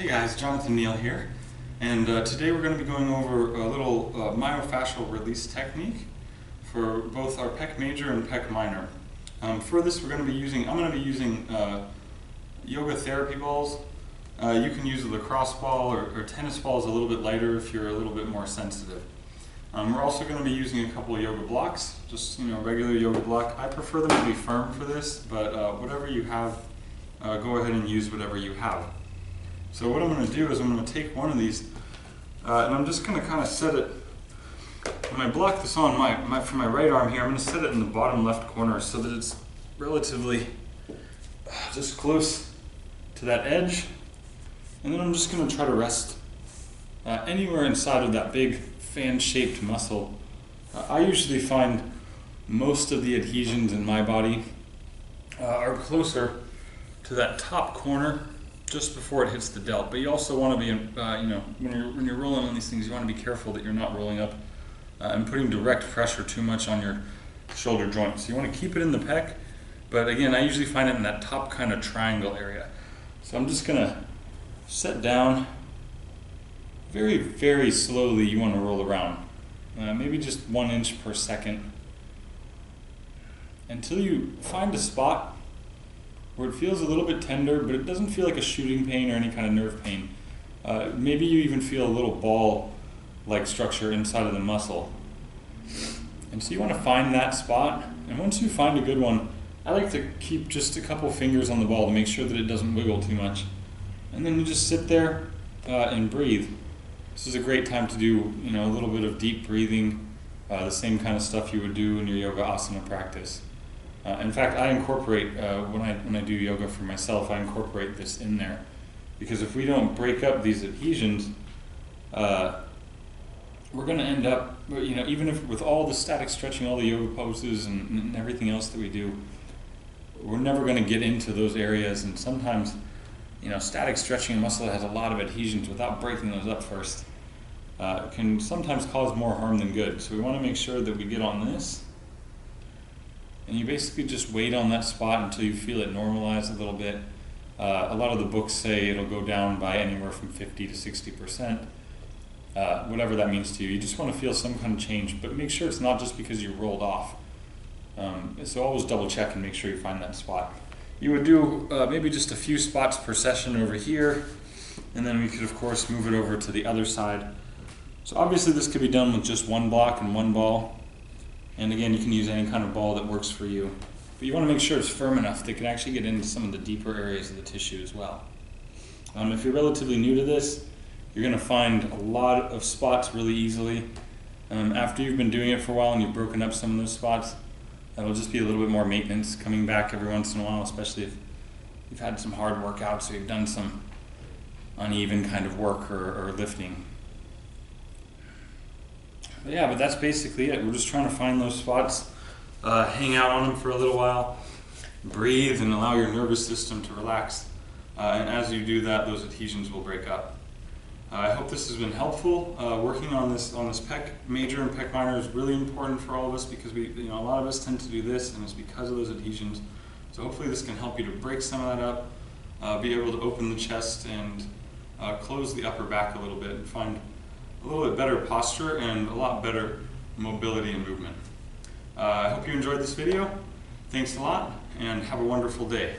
Hey guys, Jonathan Neal here, and today we're going to be going over a little myofascial release technique for both our pec major and pec minor. For this I'm going to be using yoga therapy balls. You can use a lacrosse ball or tennis balls a little bit lighter if you're a little bit more sensitive. We're also going to be using a couple of yoga blocks, just regular yoga block. I prefer them to be firm for this, but whatever you have, go ahead and use whatever you have. So what I'm going to do is I'm going to take one of these and I'm just going to kind of set it, when I block this on for my right arm here, I'm going to set it in the bottom left corner so that it's relatively just close to that edge. And then I'm just going to try to rest anywhere inside of that big fan-shaped muscle. I usually find most of the adhesions in my body are closer to that top corner just before it hits the delt. But you also want to be, when you're rolling on these things, you want to be careful that you're not rolling up and putting direct pressure too much on your shoulder joint. So you want to keep it in the pec, but again, I usually find it in that top kind of triangle area. So I'm just going to set down. Very, very slowly you want to roll around, maybe just 1 inch per second, until you find a spot where it feels a little bit tender, but it doesn't feel like a shooting pain or any kind of nerve pain. Maybe you even feel a little ball-like structure inside of the muscle. And so you want to find that spot, and once you find a good one, I like to keep just a couple fingers on the ball to make sure that it doesn't wiggle too much. And then you just sit there and breathe. This is a great time to do a little bit of deep breathing, the same kind of stuff you would do in your yoga asana practice. In fact, I incorporate, when I do yoga for myself, I incorporate this in there. Because if we don't break up these adhesions, we're going to end up, even if with all the static stretching, all the yoga poses and everything else that we do, we're never going to get into those areas. And sometimes, static stretching a muscle that has a lot of adhesions without breaking those up first can sometimes cause more harm than good. So we want to make sure that we get on this. And you basically just wait on that spot until you feel it normalize a little bit. A lot of the books say it'll go down by anywhere from 50 to 60%, whatever that means to you. You just want to feel some kind of change, but make sure it's not just because you rolled off. So always double check and make sure you find that spot. You would do maybe just a few spots per session over here, and then we could of course move it over to the other side. So obviously this could be done with just one block and one ball. And again, you can use any kind of ball that works for you. But you want to make sure it's firm enough that it can actually get into some of the deeper areas of the tissue as well. If you're relatively new to this, you're going to find a lot of spots really easily. After you've been doing it for a while and you've broken up some of those spots, it'll just be a little bit more maintenance coming back every once in a while, especially if you've had some hard workouts or you've done some uneven kind of work or lifting. But that's basically it. We're just trying to find those spots, hang out on them for a little while, breathe and allow your nervous system to relax. And as you do that, those adhesions will break up. I hope this has been helpful. Working on this pec major and pec minor is really important for all of us because a lot of us tend to do this, and it's because of those adhesions. So hopefully this can help you to break some of that up, be able to open the chest and close the upper back a little bit and find a little bit better posture and a lot better mobility and movement. I hope you enjoyed this video. Thanks a lot and have a wonderful day.